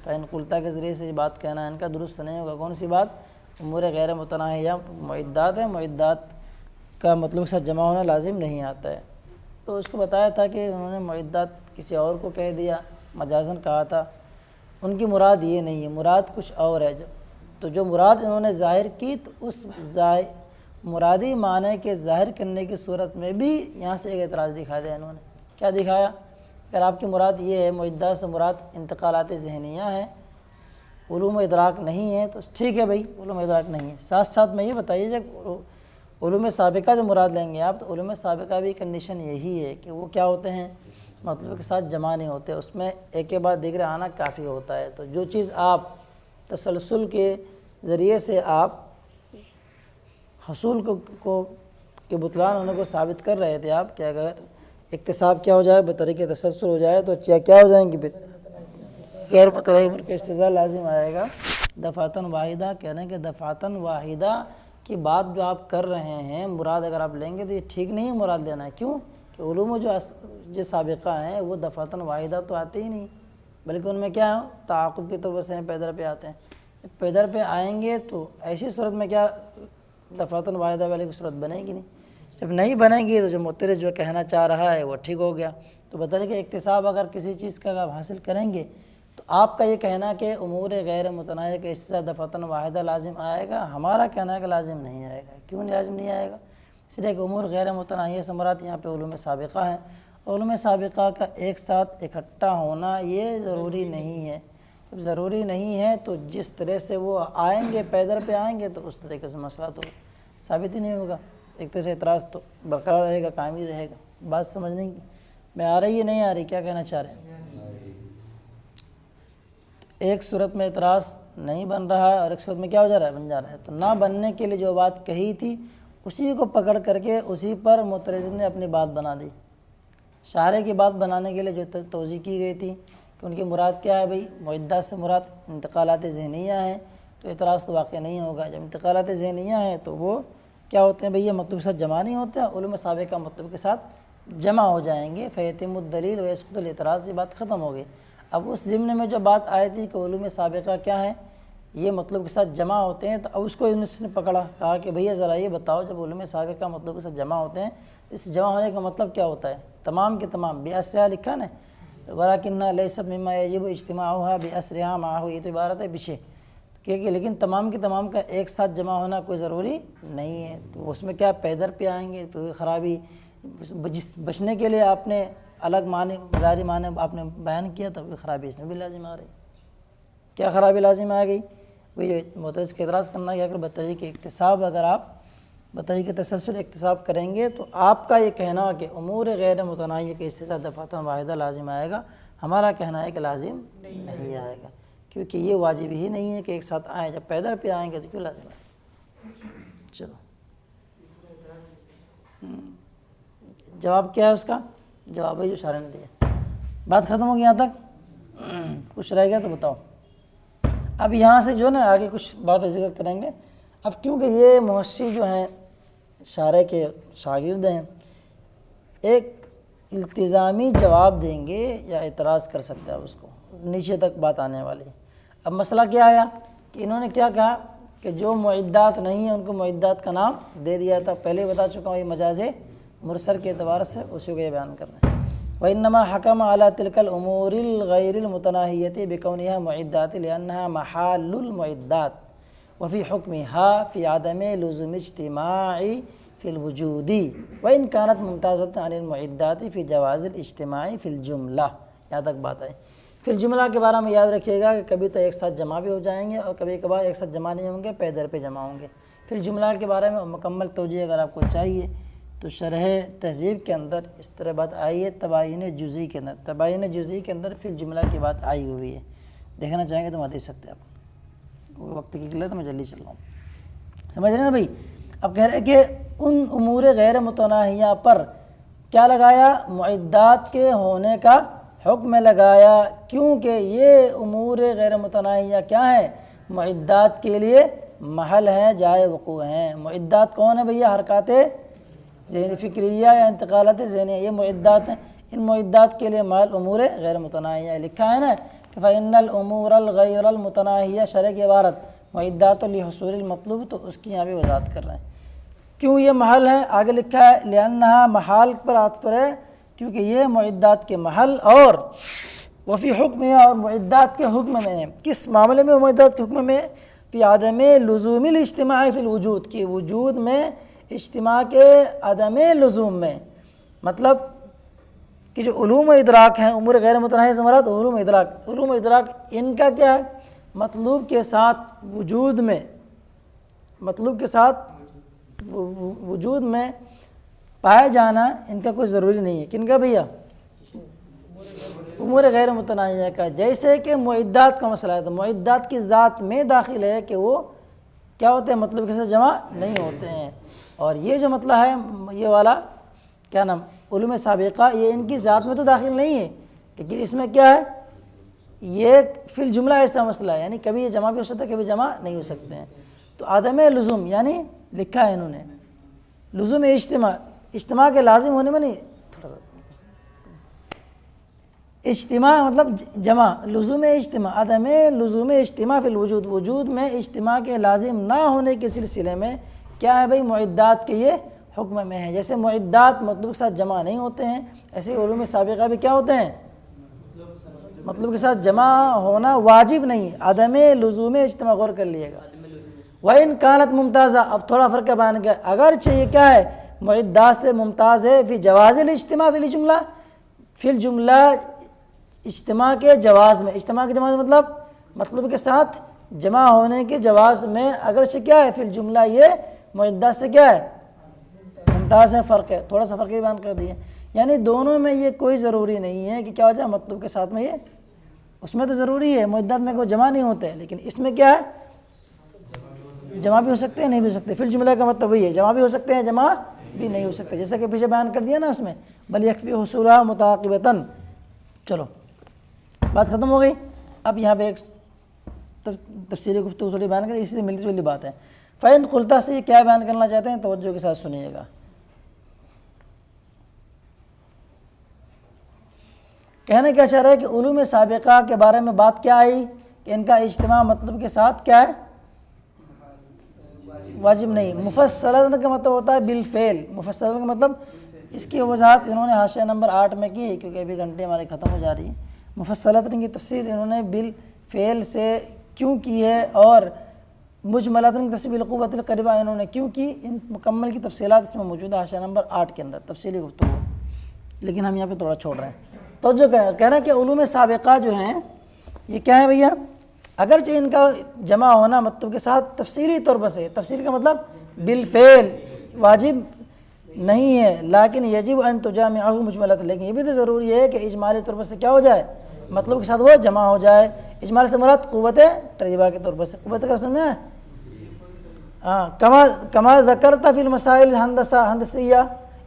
فَإِن قُلْتَ کے ذریعے سے یہ بات کہنا ان کا درست نہیں ہوگا۔ کون سی بات؟ امور غیر متناہیہ معدات ہیں، معدات کا مطلب سے جمع ہونا لازم نہیں آتا ہے۔ تو اس کو بتایا تھا کہ انہوں نے معدات کسی اور کو کہہ دیا، مجازن کہا تھا، ان کی مراد یہ نہیں ہے، مراد کچھ اور ہے۔ تو جو مراد انہوں نے ظاہر کی، تو اس مرادی معنی کے ظاہر کرنے کی صورت میں بھی یہاں سے ایک اعتراض دکھا دیا انہوں نے۔ کیا دکھایا؟ اگر آپ کی مراد یہ ہے، معدات سے مراد انتقالات ذہنیہ ہیں، علوم ادراک نہیں ہے، تو ٹھیک ہے بھائی، علوم ادراک نہیں ہے۔ ساتھ ساتھ میں یہ بتائیے جب علوم سابقہ جو مراد لیں گے آپ، تو علوم سابقہ بھی کنڈیشن یہی ہے کہ وہ کیا ہوتے ہیں، مطلب کے ساتھ جمع نہیں ہوتے، اس میں ایک کے بعد دیگر آنا کافی ہوتا ہے۔ تو جو چیز آپ تسلسل کے ذریعے سے آپ حصول کے بطلان ہونے کو ثابت کر رہے تھے آپ، کہ اگر اکتساب کیا ہو جائے بطریقے تسلسل ہو جائے تو کیا ہو جائیں گے، پھر غیر متناہی امور کا استدلال لازم آئے گا۔ دفعتاً واحدہ کہنے کہ دفعتاً واحدہ کی بات جو آپ کر رہے ہیں، مراد اگر آپ لیں گے تو یہ ٹھیک نہیں مراد لینا ہے۔ کیوں؟ کہ علوم جو سابقہ ہیں وہ دفعتاً واحدہ تو آتے ہی نہیں، بلکہ ان میں کیا ہے، تعاقب کے طور سے پیدر پہ آتے ہیں۔ پیدر پہ آئیں گے تو ایسی صورت میں کیا دفعتاً واحدہ والی کی صورت بنے گی نہیں۔ جب نہیں بنے گی تو جو معترض جو کہنا چاہ رہا ہے وہ ٹھیک ہو گیا۔ تو بتائیں کہ اکتساب اگر کسی چیز کا آپ حاصل کریں گے تو آپ کا یہ کہنا کہ امور غیر متناہیہ کے استثناء دفعتاً واحدہ لازم آئے گا، ہمارا کہنا ہے کہ لازم نہیں آئے گا۔ کیوں لازم نہیں آئے گا؟ اس لیے کہ امور غیر متناہیہ سے مراد یہاں پہ علوم سابقہ ہیں، علوم سابقہ کا ایک ساتھ اکٹھا ہونا یہ ضروری نہیں ہے۔ جب ضروری نہیں ہے تو جس طرح سے وہ آئیں گے پیدر پہ آئیں گے تو اس طریقے سے مسئلہ تو ثابت ہی نہیں ہوگا، ایک طرح سے اعتراض تو برقرار رہے گا، قائم ہی رہے گا۔ بات سمجھنے کی میں آ رہی ہے نہیں آ رہی؟ کیا کہنا چاہ رہے ہیں؟ ایک صورت میں اعتراض نہیں بن رہا ہے اور ایک صورت میں کیا ہو جا رہا ہے، بن جا رہا ہے۔ تو نہ بننے کے لیے جو بات کہی تھی اسی کو پکڑ کر کے اسی پر معترض نے اپنی بات بنا دی۔ شارح کی بات بنانے کے لیے جو توضیح کی گئی تھی کہ ان کی مراد کیا ہے، بھائی معدات سے مراد انتقالات ذہنیہ ہیں، تو اعتراض تو واقع نہیں ہوگا۔ جب انتقالات ذہنیہ ہیں تو وہ کیا ہوتے ہیں بھئی، یہ مطلب کے ساتھ جمع نہیں ہوتے ہیں، علوم سابقہ مطلب کے ساتھ جمع ہو جائیں گے۔ فیتم الدلیل و یسقط الاعتراض، یہ بات ختم ہو گئی۔ اب اس ضمن میں جو بات آئی تھی کہ علوم سابقہ کیا ہے، یہ مطلب کے ساتھ جمع ہوتے ہیں، تو اب اس کو انس نے پکڑا، کہا کہ بھئی ذرا یہ بتاؤ، جب علوم سابقہ مطلب کے ساتھ جمع ہوتے ہیں اس جمع ہونے کا مطلب کیا ہوتا ہے؟ تمام کے تمام بِأَسْرِهَا لکھا نا، وَلَكِنَّهَا لَيْسَتْ مِمَّا يَجِبُ اجْتِمَاعُهَا بِأَسْرِهَا مَعَهُ، یہ تو عبارت ہے پیچھے کہ لیکن تمام کے تمام کا ایک ساتھ جمع ہونا کوئی ضروری نہیں ہے۔ تو اس میں کیا پیدر پہ آئیں گے تو خرابی بچنے کے لیے آپ نے الگ معنی ظاہری معنی آپ نے بیان کیا، تو خرابی اس میں بھی لازم آ رہی۔ کیا خرابی لازم آ گئی؟ وہی جو معترض کے اعتراض کرنا کہ اگر بطریق اکتساب، اگر آپ بطریق تسلسل اکتساب کریں گے تو آپ کا یہ کہنا کہ امور غیر متناہیہ کے استثناء دفعتاً واحدہ لازم آئے گا، ہمارا کہنا ہے کہ لازم نہیں آئے گا، کیونکہ یہ واجب ہی نہیں ہے کہ ایک ساتھ آئیں۔ جب پیدر پہ آئیں گے تو کیوں لازم آئے گا؟ چلو جواب کیا ہے اس کا؟ جواب ہے جو شارح نے دیا۔ بات ختم ہو گئی یہاں تک؟ کچھ رہ گیا تو بتاؤ۔ اب یہاں سے جو نا آگے کچھ بات ذکر کریں گے۔ اب کیونکہ یہ محشی جو ہیں شارح کے شاگرد ہیں، ایک التزامی جواب دیں گے یا اعتراض کر سکتے ہیں اس کو، نیچے تک بات آنے والی۔ اب مسئلہ کیا آیا کہ انہوں نے کیا کہا کہ جو معدات نہیں ہیں ان کو معدات کا نام دے دیا تھا، پہلے بتا چکا ہوں، یہ مجاز مرسل کے اعتبار سے اسی کو یہ بیان کرنا ہے۔ وَإِنَّمَا حَكَمَ عَلَى تِلْكَ الْأُمُورِ الْغَيْرِ الْمُتَنَاهِيَةِ بِكَوْنِهَا مُعِدَّاتٍ لِأَنَّهَا مَحَالُّ الْمُعِدَّاتِ وَفِي حُكْمِهَا فِي عَدَمِ لُزُومِ اجْتِمَاعِ فِي الْوُجُودِ وَإِنْ كَانَتْ مُمْتَازَةً عَنِ الْمُعِدَّاتِ فِي جَوَازِ الْاجْتِمَاعِ فِي الْجُمْلَةِ۔ یہاں تک بات ہے۔ پھر جملہ کے بارے میں یاد رکھیے گا کہ کبھی تو ایک ساتھ جمع بھی ہو جائیں گے اور کبھی کبھار ایک ساتھ جمع نہیں ہوں گے، پیدر پہ جمع ہوں گے۔ پھر جملہ کے بارے میں مکمل توجیہ اگر آپ کو چاہیے تو شرح تہذیب کے اندر اس طرح بات آئی ہے، تباین جزئی کے اندر، تباین جزئی کے اندر پھر جملہ کی بات آئی ہوئی ہے۔ دیکھنا چاہیں گے تو وہاں دیکھ سکتے ہیں آپ، وقت کی قلت ہے میں جلدی چل رہا ہوں، سمجھ رہے ہیں نا بھائی؟ اب کہہ رہے کہ ان امور غیر متناہیہ پر کیا لگایا؟ معدات کے ہونے کا حکم لگایا، کیونکہ یہ امور غیر متناہیہ کیا ہیں؟ معدات کے لیے محل ہیں، جائے وقوع ہیں۔ معدات کون ہیں بھیا؟ حرکات ذہنی فکریہ یا انتقالات ذہنیہ، یہ معدات ہیں۔ ان معدات کے لیے محل امور غیر متناہیہ لکھا ہے نا کہ فَإِنَّ الْأُمُورَ الْغَيْرَ الْمُتَنَاهِيَةَ شرح کی عبارت معدات لحصول المطلوب، تو اس کی یہاں بھی وضاحت کر رہے ہیں کیوں یہ محل ہے۔ آگے لکھا ہے لِأَنَّهَا محال پر عطف پر ہے، کیونکہ یہ معدات کے محل اور وفی حکم ہے، اور معدات کے حکم میں ہے۔ کس معاملے میں معدات کے حکم میں؟ فی عدم لزوم الاجتماع فی الوجود، کی وجود میں اجتماع کے عدم لزوم میں، مطلب کہ جو علوم و ادراک ہیں، امور غیر متناہیہ سے مراد علوم و ادراک ان کا کیا ہے؟ مطلوب کے ساتھ وجود میں، مطلوب کے ساتھ وجود میں پایا جانا ان کا کوئی ضروری نہیں ہے۔ کن کا بھیا؟ امور غیر متناہیہ کا۔ جیسے کہ معدات کا مسئلہ ہے، تو معدات کی ذات میں داخل ہے کہ وہ کیا ہوتے ہیں؟ مطلوب کے ساتھ جمع نہیں ہوتے ہیں۔ اور یہ جو مطلب ہے یہ والا کیا نام علوم سابقہ، یہ ان کی ذات میں تو داخل نہیں ہے، لیکن اس میں کیا ہے؟ یہ فی الجملہ ایسا مسئلہ ہے، یعنی کبھی یہ جمع بھی ہو سکتا ہے، کبھی جمع نہیں ہو سکتے ہیں۔ تو عدم لزوم یعنی لکھا ہے انہوں نے لزوم اجتماع کے لازم ہونے میں نہیں، تھوڑا سا اجتماع مطلب جمع، لزوم اجتماع، عدم لزوم اجتماع فی الوجود، وجود میں اجتماع کے لازم نہ ہونے کے سلسلے میں کیا ہے بھائی؟ معدات کے یہ حکم میں ہے۔ جیسے معدات مطلوب کے ساتھ جمع نہیں ہوتے ہیں، ایسے علوم سابقہ بھی کیا ہوتے ہیں؟ مطلوب کے ساتھ جمع ہونا واجب نہیں، عدم لزوم اجتماع، غور کر لیے گا۔ وَإِنْ كَانَتْ ممتازہ، اب تھوڑا فرق کا بیان کیا، اگرچہ یہ کیا ہے؟ معدات سے ممتاز ہے فی جواز الاجتماع فی الجملہ، فی الجملہ اجتماع کے جواز میں، اجتماع کے جواز مطلب مطلوب کے ساتھ جمع ہونے کے جواز میں اگرچہ کیا ہے؟ فی الجملہ یہ معدات سے کیا ہے؟ ممتاز ہے۔ فرق ہے، تھوڑا سا فرق بھی بیان کر دیا، یعنی دونوں میں یہ کوئی ضروری نہیں ہے کہ کیا ہو جائے مطلوب کے ساتھ میں، یہ اس میں تو ضروری ہے، معدات میں کوئی جمع نہیں ہوتے، لیکن اس میں کیا ہے؟ جمع بھی ہو سکتے ہیں، نہیں بھی ہو سکتے۔ فی الجملہ کا مطلب وہی ہے، جمع بھی ہو سکتے ہیں، جمع بھی نہیں ہو سکتے، جیسا کہ پیچھے بیان کر دیا نا اس میں بل یکفی حصولہ متعاقبتاً۔ چلو بات ختم ہو گئی۔ اب یہاں پہ ایک تفسیری گفتگو تھوڑی بیان کریں، اسی سے ملتی جلی بات ہے۔ فَإِنْ قُلْتَ سے یہ کیا بیان کرنا چاہتے ہیں؟ توجہ کے ساتھ سنیے گا۔ کہنا کیا چاہ رہا ہے کہ علوم سابقہ کے بارے میں بات کیا آئی کہ ان کا اجتماع مطلب کے ساتھ کیا ہے؟ واجب نہیں۔ مفصلاً کا مطلب ہوتا ہے بالفعل، مفصلاً کا مطلب اس کی وضاحت انہوں نے حاشیہ نمبر 8 میں کی ہے، کیونکہ ابھی گھنٹے ہمارے ختم ہو جا رہی ہیں۔ مفصلاً کی تفسیر انہوں نے بالفعل سے کیوں کی ہے، اور مجملاً تفصیل القوۃ القریبہ انہوں نے کیوں کی، ان مکمل کی تفصیلات اس میں موجود ہے حاشیہ نمبر 8 کے اندر تفصیلی گفتگو، لیکن ہم یہاں پہ تھوڑا چھوڑ رہے ہیں۔ تو جو کہہ رہا ہے کہ علوم سابقہ جو ہیں یہ کیا ہے بھیا؟ اگرچہ ان کا جمع ہونا مطلب کے ساتھ تفصیلی طور پر سے، تفصیل کا مطلب بالفعل واجب نہیں ہے، لیکن یجب ان تجامعہ مجملۃ، لیکن یہ بھی تو ضروری ہے کہ اجمالی طور پر سے کیا ہو جائے؟ مطلب کے ساتھ وہ جمع ہو جائے۔ اجمال سے مراد قوت طیبہ کے طور پر سے، قوت کا سمجھ میں ہاں، کما ذکرت فی المسائل ہندسیہ،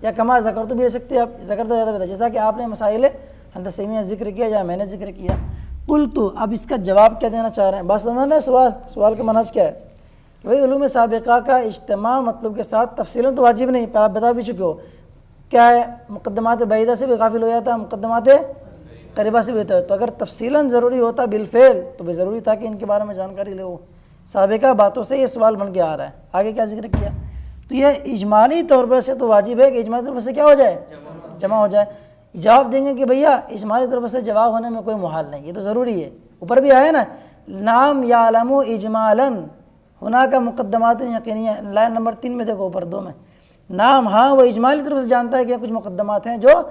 یا کما ذکرت بھی لے سکتے ہیں آپ، ذکرت زیادہ بہتر، جیسا کہ آپ نے مسائل ہندسیہ میں ذکر کیا یا میں نے ذکر کیا۔ قلت، اب اس کا جواب کیا دینا چاہ رہے ہیں؟ بات سمجھنا، سوال کا منہج کیا ہے کہ بھائی علوم سابقہ کا اجتماع مطلب کے ساتھ تفصیلاً تو واجب نہیں، پر آپ بتا بھی چکے ہو کیا ہے، مقدمات بعیدہ سے بھی غافل ہو جاتا ہے، مقدمات قریبہ سے بھی ہوتا ہے، تو اگر تفصیلاً ضروری ہوتا بالفعل تو بھی ضروری تھا کہ ان کے بارے میں جانکاری لے۔ وہ سابقہ باتوں سے یہ سوال بن کے آ رہا ہے۔ آگے کیا ذکر کیا؟ تو یہ اجمالی طور پر سے تو واجب ہے کہ اجمالی طور پر سے کیا ہو جائے؟ جمع ہو جائے۔ جواب دیں گے کہ بھیا اجمالی طور پر سے جواب ہونے میں کوئی محال نہیں، یہ تو ضروری ہے، اوپر بھی آیا نا نام یعلم اجمالاً ہناک مقدمات یقینیہ، لائن نمبر 3 میں دیکھو، اوپر 2 میں نام، ہاں وہ اجمالی طور سے جانتا ہے کہ کچھ مقدمات ہیں جو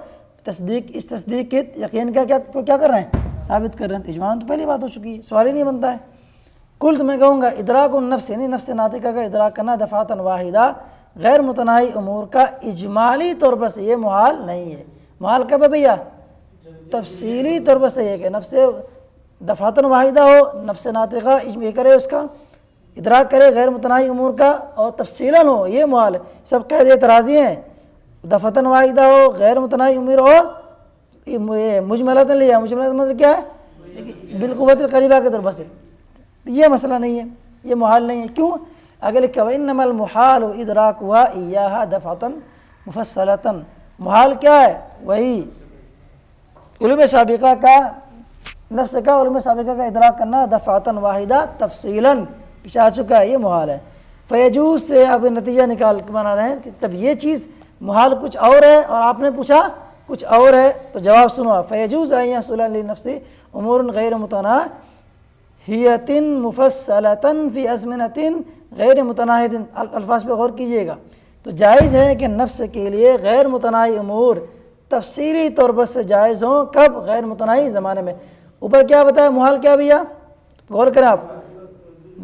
اس تصدیق کے یقین کا کیا کر رہے ہیں؟ ثابت کر رہے ہیں۔ تو اجمالاً تو پہلی بات ہو چکی ہے، سوال ہی نہیں بنتا ہے۔ کل تو میں کہوں گا ادراک النفس، یعنی نفس ناطقہ کا ادراک کرنا دفعۃً واحدہ غیر متناہی امور کا اجمالی طور پر سے یہ محال نہیں ہے۔ محال کب ہے بھیا؟ تفصیلی طور پر سے یہ کہ نفس دفعۃً واحدہ ہو، نفس ناطقہ یہ کرے اس کا ادراک کرے غیر متناہی امور کا اور تفصیلاً ہو، یہ محال ہے۔ سب قید اعتراضی ہیں، دفعتاً واحدہ ہو، غیر متناہی امور اور مجملتاً لیا، مجملتاً مطلب کیا ہے؟ بالقوت القریبہ کے طور پر سے، یہ مسئلہ نہیں ہے، یہ محال نہیں ہے۔ کیوں؟ اگر لکھا وَإِنَّمَا الْمُحَالُ إِدْرَاكُهَا إِيَّاهَا دَفْعَةً مُفَصَّلَةً، محال کیا ہے؟ وہی علوم سابقہ کا، نفس کا علوم سابقہ کا ادراک کرنا، دفعتاً واحدہ تفصیلاً پیچھے آ چکا ہے، یہ محال ہے۔ فیجوز سے اب نتیجہ نکال کے بنا رہے ہیں کہ جب یہ چیز محال کچھ اور ہے اور آپ نے پوچھا کچھ اور ہے تو جواب سنو، فیجوز أن يحصل للنفس امور غیر متناہیۃ مفصلۃ فی ازمنۃ غیر متناہیۃ، الفاظ پہ غور کیجیے گا، تو جائز ہے کہ نفس کے لیے غیر متناہی امور تفصیلی طور پر سے جائز ہوں، کب؟ غیر متناہی زمانے میں۔ اوپر کیا بتایا محال کیا بھیا؟ غور کریں آپ،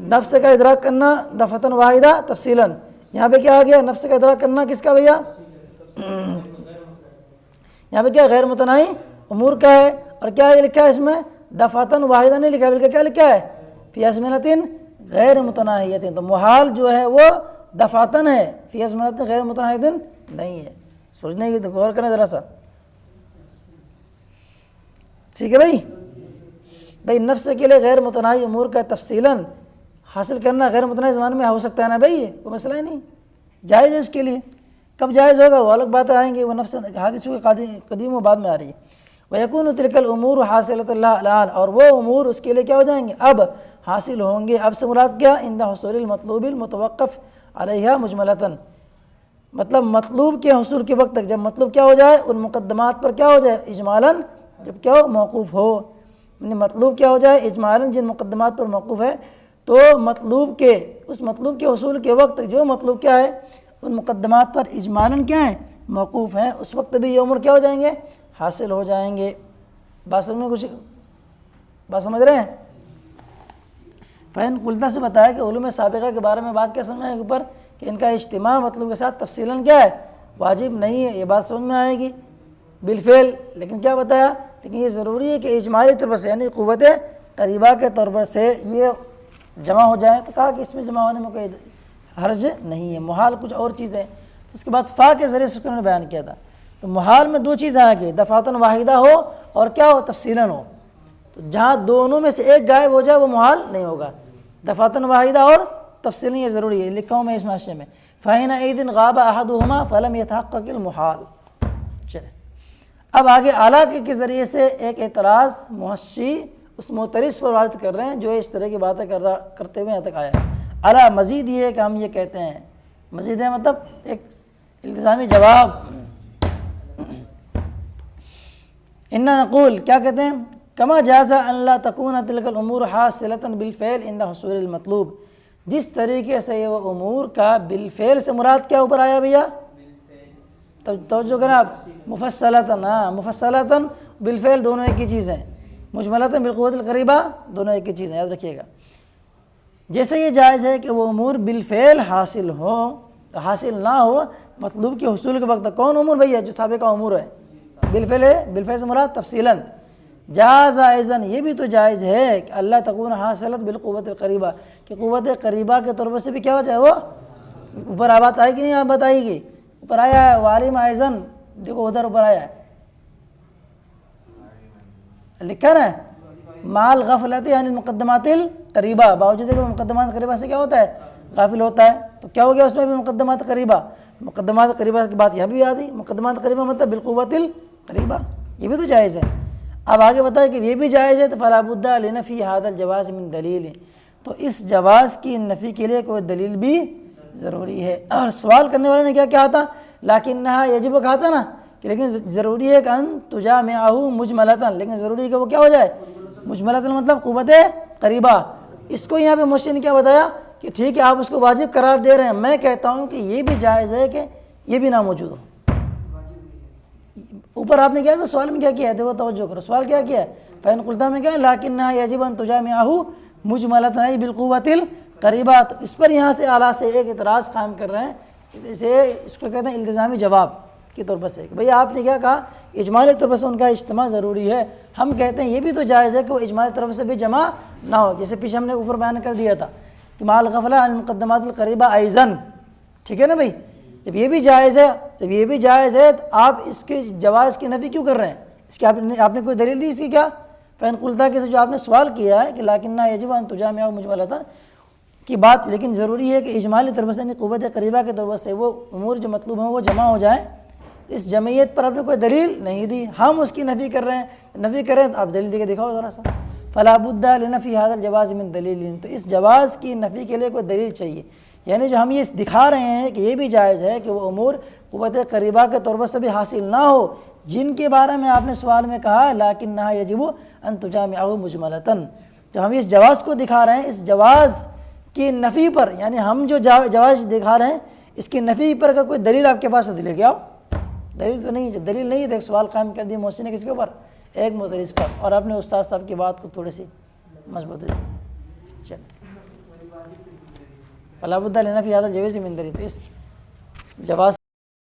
نفس کا ادراک کرنا دفعتاً واحدہ تفصیلاً، یہاں پہ کیا آ گیا؟ نفس کا ادراک کرنا کس کا بھیا؟ یہاں پہ کیا غیر متناہی امور کا ہے، اور کیا یہ لکھا ہے اس میں؟ دفعتاً واحدہ نہیں لکھا بلکہ کیا لکھا ہے؟ فی ازمنۃ غیر متناہیۃ، تو محال جو ہے وہ دفعتاً ہے، فی ازمنۃ غیر متناہیۃ نہیں ہے۔ سوچنے کی غور کریں ذرا سا، ٹھیک ہے بھائی نفس کے لیے غیر متناہی امور کا تفصیلاً حاصل کرنا غیر متناہی زمانے میں ہو سکتا ہے نا بھائی، کوئی مسئلہ ہی نہیں، جائز ہے اس کے لیے۔ کب جائز ہوگا وہ الگ باتیں آئیں گی، وہ نفس حادثوں کے قدیم و بعد میں آ رہی ہے۔ وَيَكُونُ تِلْكَ الْأُمُورُ حَاصِلَةً لَهَا الْآن، اور وہ امور اس کے لیے کیا ہو جائیں گے؟ اب حاصل ہوں گے۔ اب سے مراد کیا؟ عند حصول المطلوب المتوقف علیہا مجملۃً، مطلب مطلوب کے حصول کے وقت تک، جب مطلوب کیا ہو جائے؟ ان مقدمات پر کیا ہو جائے؟ اجمالاً، جب کیا ہو؟ موقوف ہو، یعنی مطلوب کیا ہو جائے؟ اجمالاً، جن مقدمات پر موقوف ہے، تو مطلوب کے اس مطلوب کے حصول کے وقت تک جو مطلوب کیا ہے؟ ان مقدمات پر اجمالاً کیا ہے؟ موقوف ہیں، اس وقت بھی یہ امور کیا ہو جائیں گے؟ حاصل ہو جائیں گے۔ بات سمجھ میں کچھ بات سمجھ رہے ہیں؟ فین قلتا سے بتایا کہ علوم سابقہ کے بارے میں بات کیا سمجھ میں اوپر کہ ان کا اجتماع مطلوب کے ساتھ تفصیلاً کیا ہے؟ واجب نہیں ہے، یہ بات سمجھ میں آئے گی بالفعل، لیکن کیا بتایا؟ لیکن یہ ضروری ہے کہ اجمالی طور پر سے، یعنی قوت قریبہ کے طور پر سے یہ جمع ہو جائے، تو کہا کہ اس میں جمع ہونے میں کوئی حرج نہیں ہے، محال کچھ اور چیز ہے۔ اس کے بعد فا کے ذریعے سے اس کو نے بیان کیا تھا، تو محال میں دو چیزیں آ گئی، دفعتاً واحدہ ہو اور کیا ہو؟ تفصیلاً ہو، تو جہاں دونوں میں سے ایک غائب ہو جائے وہ محال نہیں ہوگا، دفعتاً واحدہ اور تفصیلاً، یہ ضروری ہے، لکھا ہوں میں اس معاشرے میں۔ فَحِينَئِذٍ غَابَ أَحَدُهُمَا فَلَمْ يَتَحَقَّقِ الْمُحَالُ۔ چلے اب آگے اعلیٰ کے ذریعے سے ایک اعتراض محشی اس معترض پر وارد کر رہے ہیں جو اس طرح کی باتیں کرتے ہوئے یہاں تک آیا ہے۔ اعلیٰ مزید یہ ہے کہ ہم یہ کہتے ہیں، مزید ہے مطلب ایک التزامی جواب، اِنَّا نقول، کیا کہتے ہیں؟ کما جازا ان لا تکون تلک الامور حاصلۃ بالفعل عند حصول المطلوب، جس طریقے سے یہ وہ امور کا بالفعل سے مراد کیا اوپر آیا بھیا؟ توجہ کریں آپ، مفصلۃً، ہاں مفصلۃً بالفعل دونوں ایک ہی چیز ہیں، مجملۃً بالقوۃ القریبہ دونوں ایک ہی چیز ہیں، یاد رکھیے گا۔ جیسے یہ جائز ہے کہ وہ امور بالفعل حاصل ہو، حاصل نہ ہو مطلوب کے حصول کے وقت، کون امور بھیا؟ جو سابقہ امور ہے، بالفعل ہے، بالفعل سے مراد تفصیلاً۔ جاز اذن، یہ بھی تو جائز ہے کہ اللہ تکون حاصلت بالقوت القریبہ، کہ قوت قریبہ کے طور پر سے بھی کیا ہو جائے وہ اوپر بات آئے گی نہیں؟ آپ بتائیے گی اوپر آیا ہے وعلم اذن، دیکھو ادھر اوپر آیا ہے لکھا نا مال غفلت یعنی مقدمات القریبہ، باوجود کہ مقدمات قریبہ سے کیا ہوتا ہے؟ غافل ہوتا ہے، تو کیا ہو گیا اس میں بھی مقدمات قریبہ، مقدمات قریبہ کی بات یہاں بھی یاد ہی، مقدمات قریبہ مطلب بالقوت القریبہ، یہ بھی تو جائز ہے۔ اب آگے بتائے کہ یہ بھی جائز ہے، تو فلا بد لنفی هذا الجواز من دلیل، تو اس جواز کی نفی کے لیے کوئی دلیل بھی ضروری ہے۔ اور سوال کرنے والے نے کیا کہا تھا؟ لکنھا یجب کہا تھا نا کہ لیکن ضروری ہے کہ ان تجامعہ مجملۃ، لیکن ضروری ہے کہ وہ کیا ہو جائے؟ مجملۃ مطلب قوت قریبہ۔ اس کو یہاں پہ مشین نے کیا بتایا کہ ٹھیک ہے آپ اس کو واجب قرار دے رہے ہیں، میں کہتا ہوں کہ یہ بھی جائز ہے کہ یہ بھی ناموجود ہو۔ اوپر آپ نے کیا تھا سوال میں کیا کیا ہے؟ دیکھو توجہ کرو، سوال کیا کیا ہے؟ فین قلتا میں کیا ہے؟ لکنھا یجب ان تجامعہ مجملۃ بالقوت القریبہ، تو اس پر یہاں سے اعلیٰ سے ایک اعتراض قائم کر رہے ہیں، اسے اس کو کہتے ہیں التزامی جواب کے طور پر سے کہ بھئی آپ نے کیا کہا؟ اجمالی طور پر سے ان کا اجتماع ضروری ہے، ہم کہتے ہیں یہ بھی تو جائز ہے کہ وہ اجمالی طور سے بھی جمع نہ ہو، جیسے پیچھے ہم نے اوپر بیان کر دیا تھا کہ مال غفلہ عن المقدمات القریبہ ایضاً، ٹھیک ہے نا بھائی، جب یہ بھی جائز ہے تو آپ اس کے جواز کی نفی کیوں کر رہے ہیں؟ اس کی آپ نے کوئی دلیل دی اس کی کیا؟ فین قلتا کے سے جو آپ نے سوال کیا ہے کہ لیکنہ یجب ان تجامع مجملۃ کی بات، لیکن ضروری ہے کہ اجمالی طرف سے قوت قریبہ کے طرف سے وہ امور جو مطلوب ہیں وہ جمع ہو جائیں، اس جمعیت پر آپ نے کوئی دلیل نہیں دی، ہم اس کی نفی کر رہے ہیں، نفی کریں تو آپ دلیل دے کے دکھاؤ ذرا سا۔ فلا بد لنفی هذا الجواز من دلیل، تو اس جواز کی نفی کے لیے کوئی دلیل چاہیے، یعنی جو ہم یہ دکھا رہے ہیں کہ یہ بھی جائز ہے کہ وہ امور قوت قریبہ کے طور پر سے بھی حاصل نہ ہو جن کے بارے میں آپ نے سوال میں کہا لیکنھا یجب ان تجامعہ مجملۃ، جو ہم اس جواز کو دکھا رہے ہیں، اس جواز کی نفی پر، یعنی ہم جو جواز دکھا رہے ہیں اس کی نفی پر اگر کوئی دلیل آپ کے پاس ہے تو لے کے آؤ۔ دلیل تو نہیں، جب دلیل نہیں ہے تو ایک سوال قائم کر دیا محسن نے کس کے اوپر؟ ایک مدرس پر، اور آپ نے استاد صاحب کی بات کو تھوڑی سی مضبوط دی۔ چل فلا بد لنفی هذا الجواز من دلیل، تو اس جواز